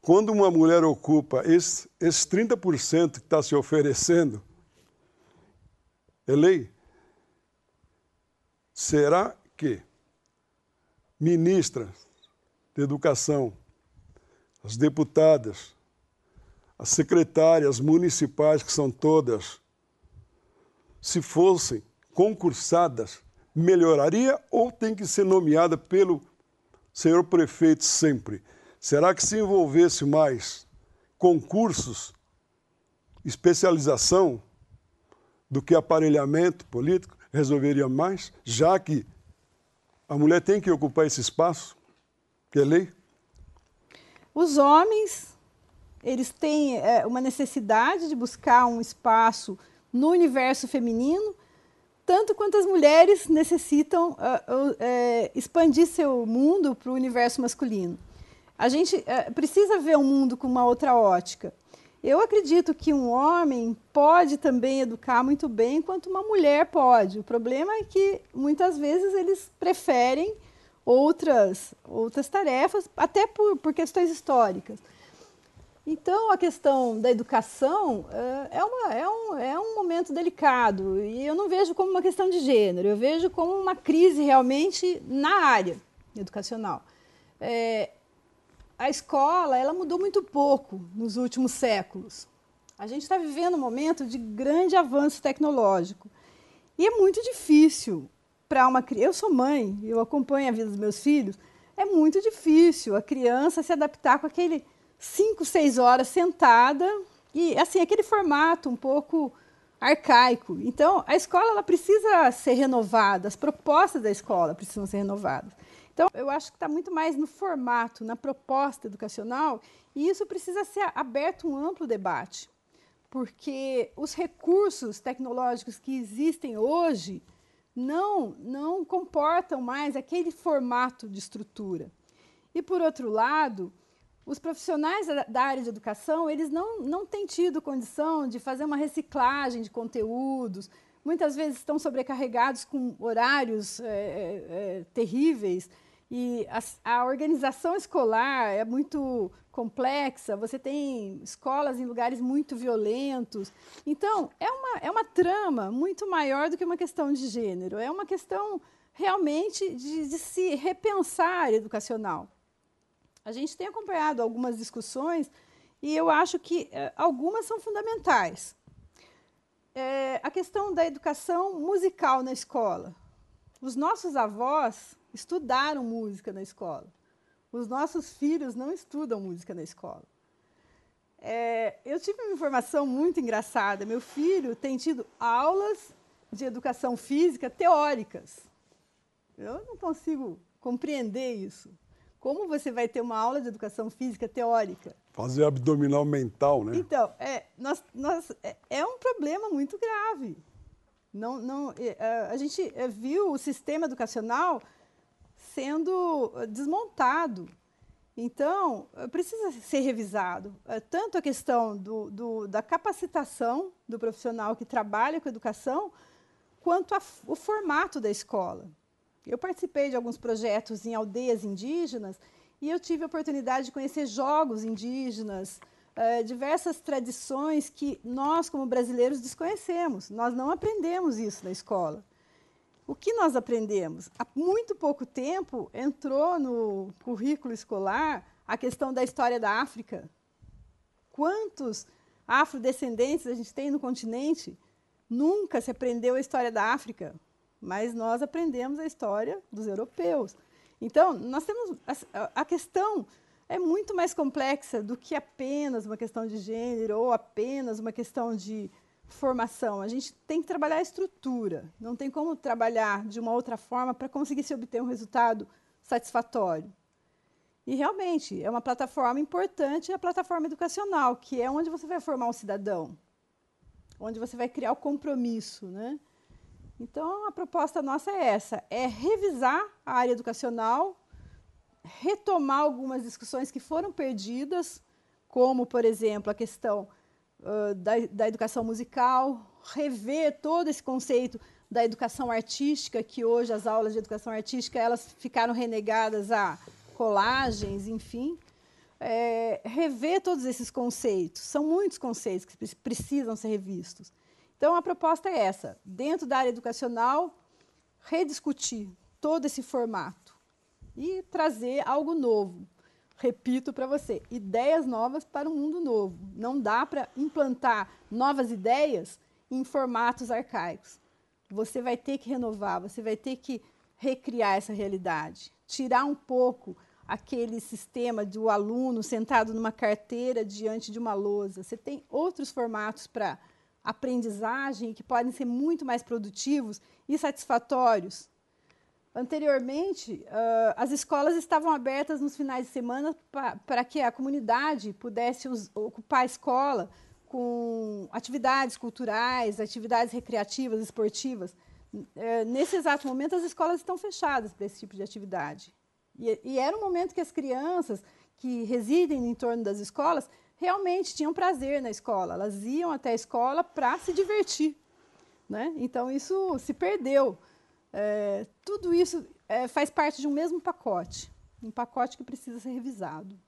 quando uma mulher ocupa esse 30% que está se oferecendo, é lei, será que ministras de educação, as deputadas, as secretárias municipais, que são todas, se fossem concursadas, melhoraria ou tem que ser nomeada pelo senhor prefeito sempre? Será que se envolvesse mais concursos, especialização, do que aparelhamento político, resolveria mais, já que a mulher tem que ocupar esse espaço, que é lei? Os homens, eles têm uma necessidade de buscar um espaço no universo feminino, tanto quanto as mulheres necessitam expandir seu mundo para o universo masculino. A gente precisa ver o mundo com uma outra ótica. Eu acredito que um homem pode também educar muito bem, enquanto uma mulher pode. O problema é que, muitas vezes, eles preferem outras tarefas, até por questões históricas. Então, a questão da educação é um momento delicado, e eu não vejo como uma questão de gênero, eu vejo como uma crise realmente na área educacional. A escola ela mudou muito pouco nos últimos séculos. A gente está vivendo um momento de grande avanço tecnológico. E é muito difícil para uma criança. Eu sou mãe, eu acompanho a vida dos meus filhos. É muito difícil a criança se adaptar com aquele 5, 6 horas sentada e assim aquele formato um pouco arcaico. Então, a escola ela precisa ser renovada, as propostas da escola precisam ser renovadas. Então, eu acho que está muito mais no formato, na proposta educacional, e isso precisa ser aberto um amplo debate, porque os recursos tecnológicos que existem hoje não comportam mais aquele formato de estrutura. E, por outro lado, os profissionais da área de educação, eles não têm tido condição de fazer uma reciclagem de conteúdos, muitas vezes estão sobrecarregados com horários terríveis, e a organização escolar é muito complexa, você tem escolas em lugares muito violentos. Então, é uma trama muito maior do que uma questão de gênero, é uma questão realmente de se repensar a área educacional. A gente tem acompanhado algumas discussões e eu acho que algumas são fundamentais. A questão da educação musical na escola. Os nossos avós estudaram música na escola. Os nossos filhos não estudam música na escola. Eu tive uma informação muito engraçada. Meu filho tem tido aulas de educação física teóricas. Eu não consigo compreender isso. Como você vai ter uma aula de educação física teórica? Fazer abdominal mental, né? Então, é um problema muito grave. A gente viu o sistema educacional sendo desmontado. Então, precisa ser revisado. Tanto a questão da capacitação do profissional que trabalha com educação, quanto o formato da escola. Eu participei de alguns projetos em aldeias indígenas e eu tive a oportunidade de conhecer jogos indígenas, diversas tradições que nós, como brasileiros, desconhecemos. Nós não aprendemos isso na escola. O que nós aprendemos? Há muito pouco tempo entrou no currículo escolar a questão da história da África. Quantos afrodescendentes a gente tem no continente? Nunca se aprendeu a história da África, mas nós aprendemos a história dos europeus. Então, nós temos a questão é muito mais complexa do que apenas uma questão de gênero ou apenas uma questão de formação. A gente tem que trabalhar a estrutura, não tem como trabalhar de uma outra forma para conseguir se obter um resultado satisfatório. E, realmente, é uma plataforma importante, a plataforma educacional, que é onde você vai formar um cidadão, onde você vai criar o compromisso, né? Então, a proposta nossa é essa, é revisar a área educacional, retomar algumas discussões que foram perdidas, como, por exemplo, a questão da educação musical, rever todo esse conceito da educação artística, que hoje as aulas de educação artística elas ficaram renegadas a colagens, enfim. rever todos esses conceitos. São muitos conceitos que precisam ser revistos. Então, a proposta é essa, dentro da área educacional, rediscutir todo esse formato e trazer algo novo. Repito para você, ideias novas para um mundo novo. Não dá para implantar novas ideias em formatos arcaicos. Você vai ter que renovar, você vai ter que recriar essa realidade, tirar um pouco aquele sistema do aluno sentado numa carteira diante de uma lousa. Você tem outros formatos para aprendizagem que podem ser muito mais produtivos e satisfatórios. Anteriormente, as escolas estavam abertas nos finais de semana para que a comunidade pudesse ocupar a escola com atividades culturais, atividades recreativas, esportivas. Nesse exato momento, as escolas estão fechadas para esse tipo de atividade. E era um momento que as crianças que residem em torno das escolas realmente tinham prazer na escola. Elas iam até a escola para se divertir, né? Então, isso se perdeu. Tudo isso faz parte de um mesmo pacote, um pacote que precisa ser revisado.